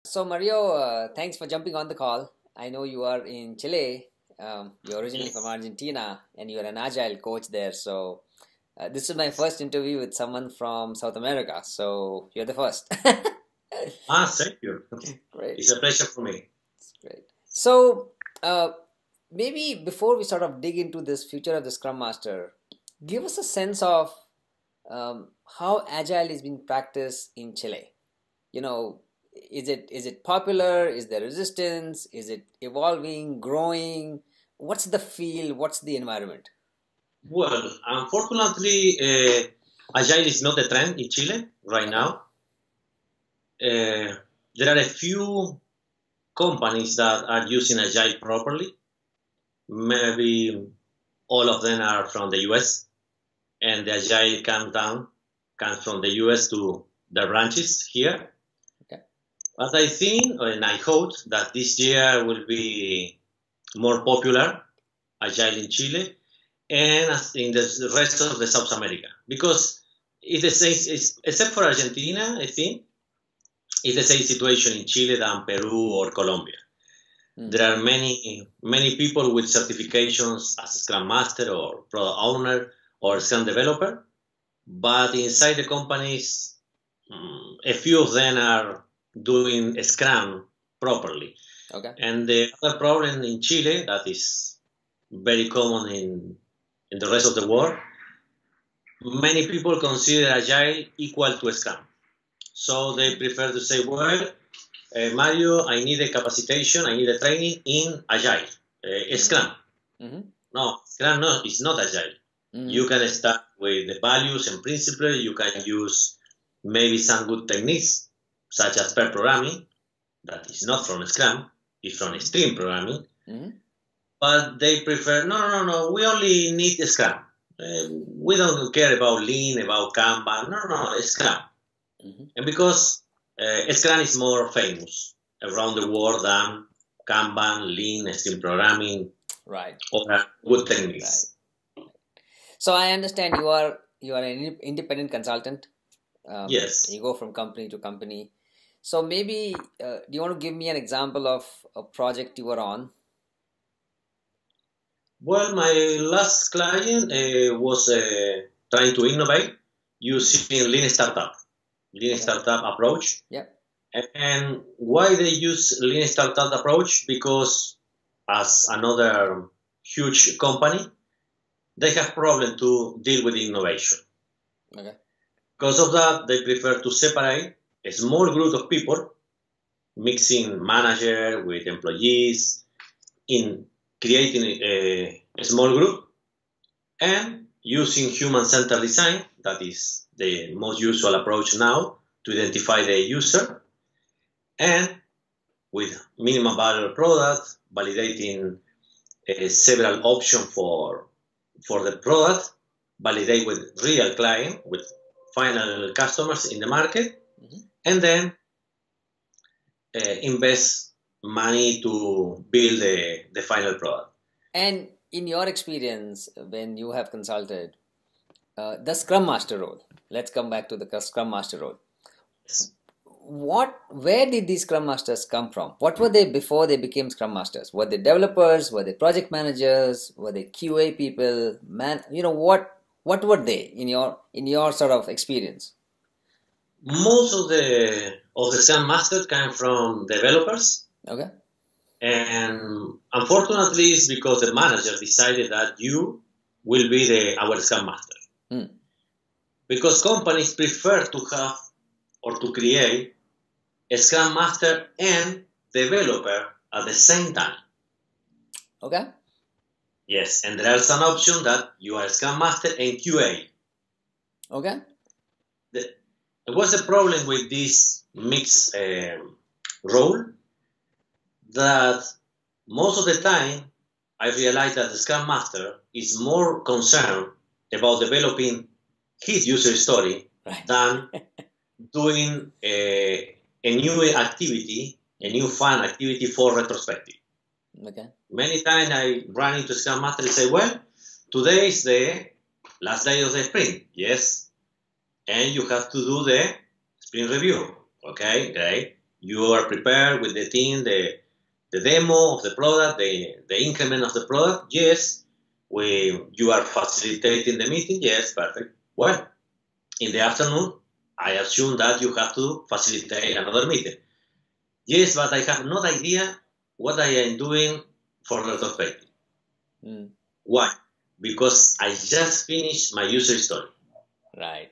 So, Mario, thanks for jumping on the call. I know you are in Chile. You're originally from Yes. Argentina and you're an Agile coach there. So, this is my first interview with someone from South America. So, you're the first. Thank you. Great. It's a pleasure for me. Great. So, uh, maybe before we sort of dig into this future of the Scrum Master, give us a sense of how Agile is being practiced in Chile. You know, is it popular? Is there resistance? Is it evolving, growing? What's the feel? What's the environment? Well, unfortunately, Agile is not a trend in Chile right Okay. now. Uh, there are a few companies that are using Agile properly. Maybe all of them are from the US, and the Agile comes from the US to the branches here. Okay. But I think and I hope that this year will be more popular, Agile in Chile, and in the rest of the South America. Because it's the same, except for Argentina, I think, it's the same situation in Chile than Peru or Colombia. Hmm. There are many people with certifications as a Scrum Master or Product Owner or Scrum Developer, but inside the companies, a few of them are doing Scrum properly. Okay. And the other problem in Chile that is very common in the rest of the world, many people consider Agile equal to Scrum. So they prefer to say, well, Mario, I need a capacitation, I need a training in Agile, Mm-hmm. Scrum. Mm-hmm. No, Scrum no, is not Agile. Mm-hmm. You can start with the values and principles. You can use maybe some good techniques, such as pair programming, that is not from Scrum, it's from stream programming. Mm-hmm. But they prefer, no, we only need Scrum. We don't care about Lean, about Kanban. No, Scrum. Mm-hmm. And because Scrum is more famous around the world than Kanban, Lean, stream programming, Right. or good Right. techniques. So I understand you are an independent consultant. Yes. You go from company to company. So maybe do you want to give me an example of a project you were on? Well, my last client was trying to innovate using Lean Okay. startup approach. Yep. And why they use Lean startup approach? Because as another huge company, they have problem to deal with innovation. Okay. Because of that, they prefer to separate a small group of people, mixing manager with employees, in creating a small group and using human-centered design, that is the most usual approach now to identify the user, and with minimum viable product, validating several options for the product, validate with real client, with final customers in the market, Mm-hmm. and then invest money to build the final product. And in your experience, when you have consulted, the Scrum Master role, let's come back to the Scrum Master role. Yes. Where did these Scrum Masters come from? What were they before they became Scrum Masters? Were they developers? Were they project managers? Were they QA people? What were they in your sort of experience? Most of the Scrum Masters come from developers, Okay. and unfortunately, it's because the manager decided that you will be our Scrum Master. Hmm. Because companies prefer to have or to create a Scrum Master and developer at the same time. Okay. Yes, and there's an option that you are Scrum Master and QA. Okay. The, what's the problem with this mixed role? That most of the time I realize that the Scrum Master is more concerned about developing his user story Right. than doing a new activity, a new fun activity for retrospective. Okay. Many times I run into Scrum Master and say, well, today is the last day of the sprint. Yes. And you have to do the sprint review. Okay, great. You are prepared with the team, the demo of the product, the increment of the product. Yes. You are facilitating the meeting. Yes, perfect. Well, in the afternoon, I assume that you have to facilitate another meeting. Yes, but I have no idea what I am doing for retrospective. Why? Because I just finished my user story. Right.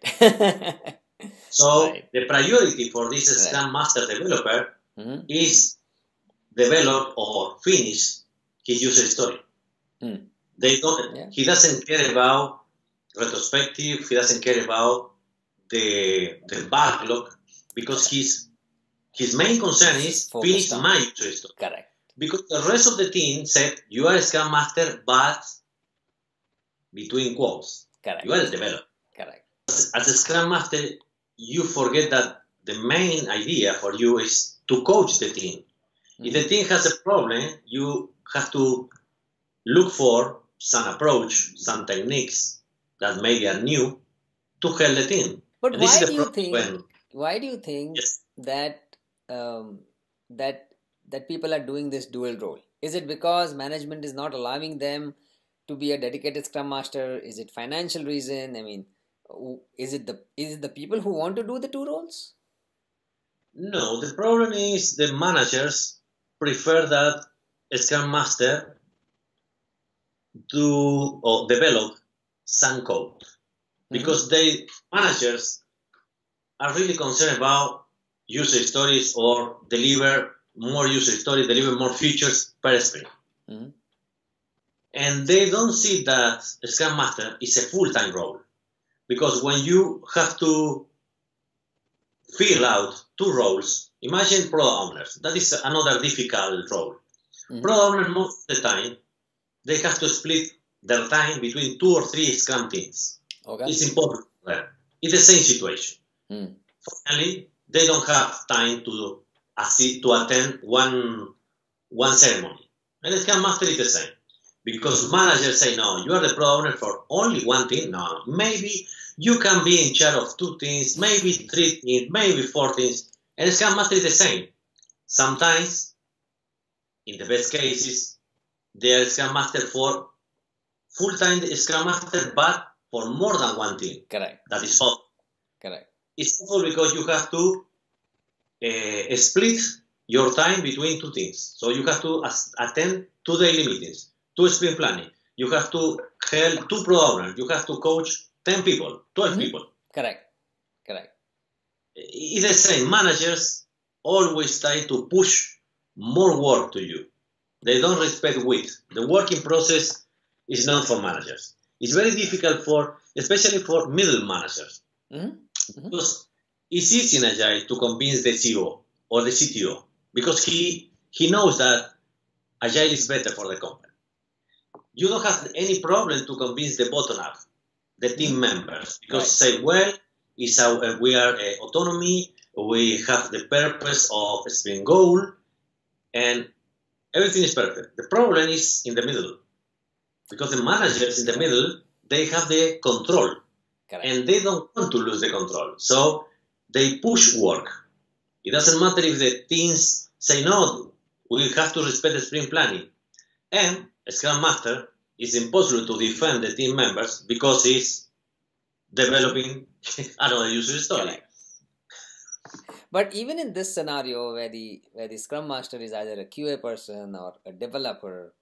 So right. the priority for this Scrum Master developer is develop or finish his user story. They don't. He doesn't care about retrospective. He doesn't care about the backlog, because his main concern is finish my user story. Correct. Because the rest of the team said, you are a Scrum Master, but between quotes, correct, you are a developer. Correct. As a Scrum Master, you forget that the main idea for you is to coach the team. If the team has a problem, you have to look for some approach, some techniques that maybe are new to help the team. But why do you think? Why do you think yes. that that people are doing this dual role? Is it because management is not allowing them to be a dedicated Scrum Master? Is it financial reason? I mean, is it the people who want to do the two roles? No, the problem is the managers prefer that a Scrum Master do or develop some code, because managers are really concerned about user stories or deliver more user stories, deliver more features per sprint. And they don't see that Scrum Master is a full-time role, because when you have to fill out two roles, imagine product owners. That is another difficult role. Product owners, most of the time, they have to split their time between 2 or 3 Scrum teams. Okay. It's important for them. It's the same situation. Finally, they don't have time to attend one ceremony. And the Scrum Master is the same. Because managers say, no, you are the product owner for only one team. No, maybe you can be in charge of 2 teams, maybe 3 teams, maybe 4 teams. And the Scrum Master is the same. Sometimes, in the best cases, they are Scrum Master for full-time Scrum Master, but for more than one team. Correct. That is all. Correct. It's also because you have to split your time between 2 teams. So you have to attend 2 daily meetings, 2 sprint planning. You have to help 2 product owners. You have to coach 10 people, 12 people. Correct. Correct. It's the same. Managers always try to push more work to you. They don't respect width. The working process is not for managers. It's very difficult especially for middle managers. Because it's easy in Agile to convince the CEO or the CTO, because he knows that Agile is better for the company. You don't have any problem to convince the bottom up, the team members, because say, well, we are autonomy, we have the purpose of sprint goal, and everything is perfect. The problem is in the middle, because the managers in the middle, they have the control. Correct. And they don't want to lose the control. So they push work. It doesn't matter if the teams say, no, we have to respect the sprint planning. And a Scrum Master is impossible to defend the team members because he's developing another user story. Correct. But even in this scenario where the Scrum Master is either a QA person or a developer,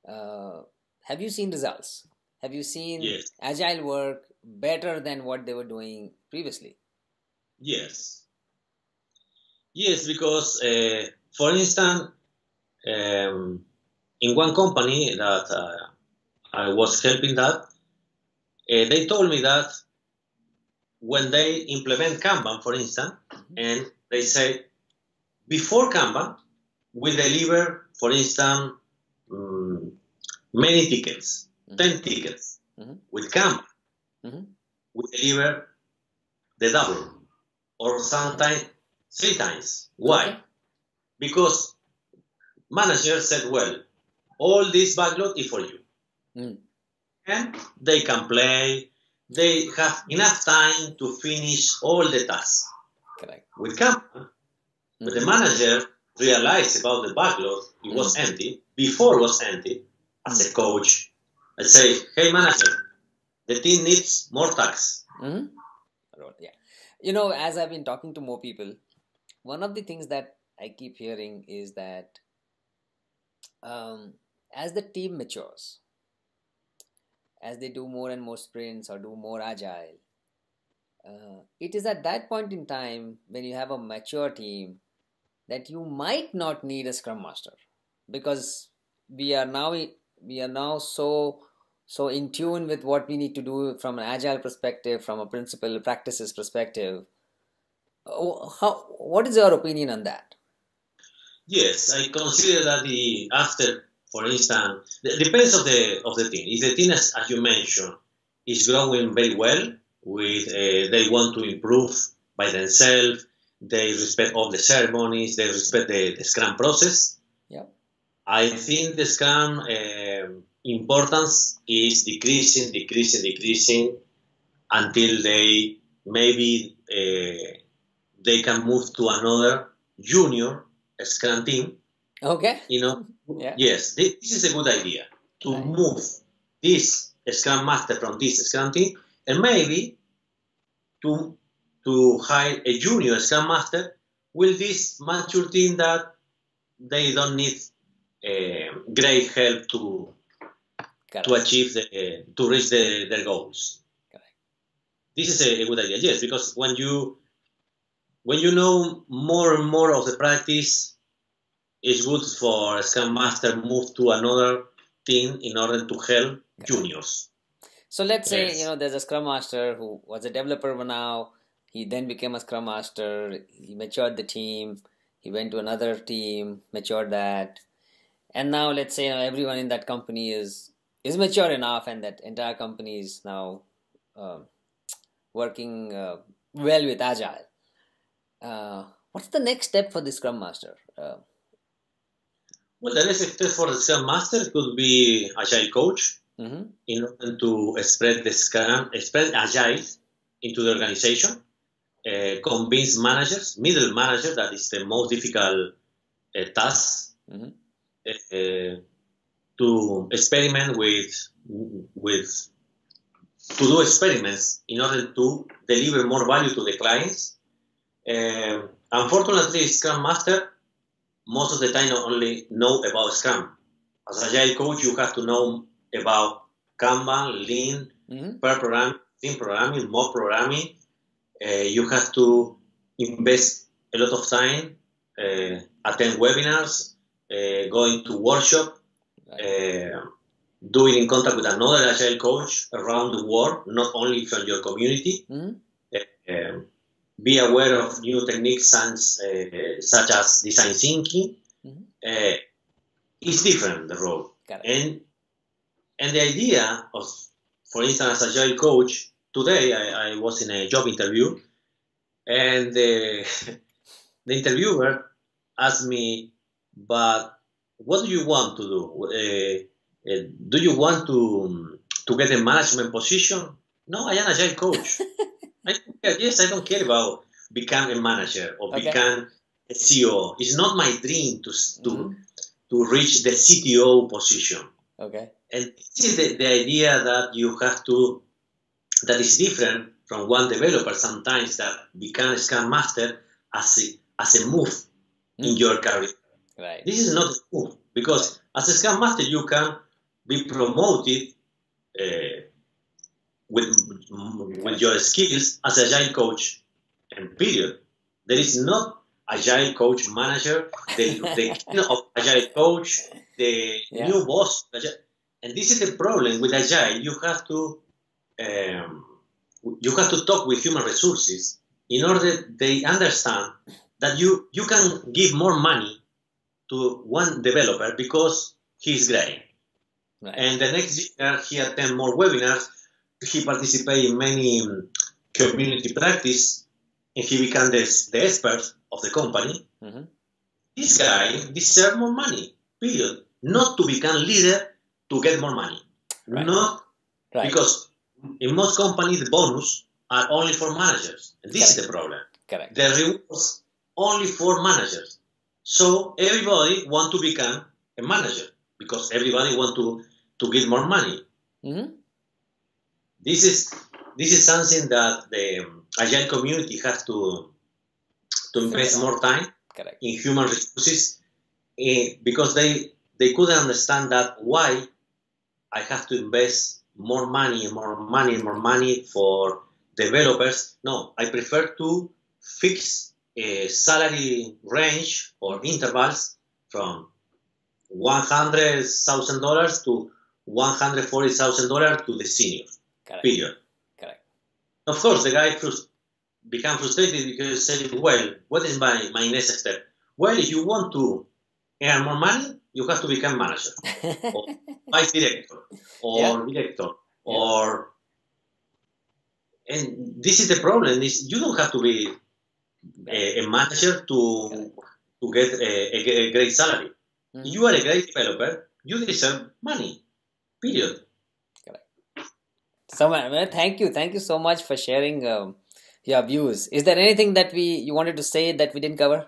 have you seen results? Have you seen Agile work better than what they were doing previously? Yes. Yes, because, for instance, in one company that I was helping they told me that when they implement Kanban, for instance, and they say, before Kanban, we deliver, for instance, many tickets. 10 tickets. With Kanban, we deliver the double, or sometimes 3 times. Why? Okay. Because manager said, well, all this backlog is for you. And they can play. They have enough time to finish all the tasks. Correct. With Kanban, But the manager realized about the backlog, it was empty. Before it was empty, as a coach, I say, hey manager, the team needs more tasks. Yeah. As I've been talking to more people, one of the things that I keep hearing is that as the team matures, as they do more and more sprints or do more agile, it is at that point in time when you have a mature team that you might not need a scrum master, because we are now so in tune with what we need to do from an agile perspective, from a principle practices perspective. What is your opinion on that? Yes, I consider that for instance, depends of the team. If the team, as you mentioned, is growing very well, with they want to improve by themselves, they respect all the ceremonies, they respect the Scrum process. Yeah, I think the Scrum importance is decreasing until they maybe they can move to another junior Scrum team. okay. Yeah. Yes, this is a good idea to move this Scrum Master from this Scrum team, and maybe to hire a junior Scrum Master with this mature team that they don't need great help to achieve to reach their goals. Correct. This is a good idea, yes, because when you know more and more of the practice, it's good for a Scrum Master move to another team in order to help juniors. So let's say there's a Scrum Master who was a developer now. He then became a Scrum Master. He matured the team. He went to another team, matured that, and now let's say everyone in that company is mature enough, and that entire company is now working well with Agile. What's the next step for the Scrum Master? Well, the next step for the Scrum Master could be Agile coach, in order to spread Agile into the organization, convince managers, middle manager, that is the most difficult task, to experiment to do experiments in order to deliver more value to the clients. Unfortunately, Scrum Master most of the time only know about Scrum. As Agile coach, you have to know about Kanban, Lean, pair programming, team programming, mob programming. You have to invest a lot of time, attend webinars, going to workshop, doing in contact with another Agile coach around the world, not only from your community. Be aware of new techniques such as design thinking. It's different, the role. And the idea of, for instance, as Agile coach, today I was in a job interview, and the interviewer asked me, but what do you want to do? Do you want to get a management position? No, I am Agile coach. Yes, I don't care about become a manager or become a CEO. It's not my dream to reach the CTO position. Okay. And this is the idea that you have to, that is different from one developer sometimes, that become a Scrum Master as a move in your career. Right. This is not a move, because as a Scrum Master you can be promoted with your skills as Agile coach, and period. There is not Agile coach manager, the king of Agile coach, the new boss. And this is the problem with Agile. You have to talk with human resources in order they understand that you can give more money to one developer because he's great. Right. And the next year he attend more webinars, he participate in many community practice, and he become the expert of the company. This guy deserves more money, period. Not to become leader to get more money. Right. Not because in most companies the bonus are only for managers. And this is the problem. Correct. The rewards only for managers. So everybody want to become a manager because everybody want to get more money. Mm-hmm. This is something that the Agile community has to invest more time Correct. in human resources because they couldn't understand that why I have to invest more money for developers. No, I prefer to fix a salary range or intervals from $100,000 to $140,000 to the senior. Correct. Period. Correct. Of course, the guy become frustrated because he said, well, what is my next step? Well, if you want to earn more money, you have to become manager or vice director or director or... And this is the problem, is you don't have to be a manager to get a great salary. Mm-hmm. You are a great developer, you deserve money, period. Samir, thank you so much for sharing your views. Is there anything that you wanted to say that we didn't cover?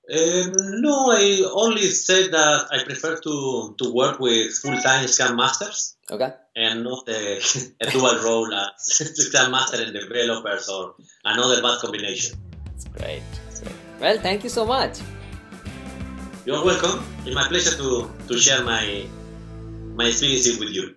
No, I only said that I prefer to work with full-time Scrum Masters. Okay. And not a dual role as Scrum Master and developers or another bad combination. That's great. Well, thank you so much. You're welcome. It's my pleasure to share my experiences with you.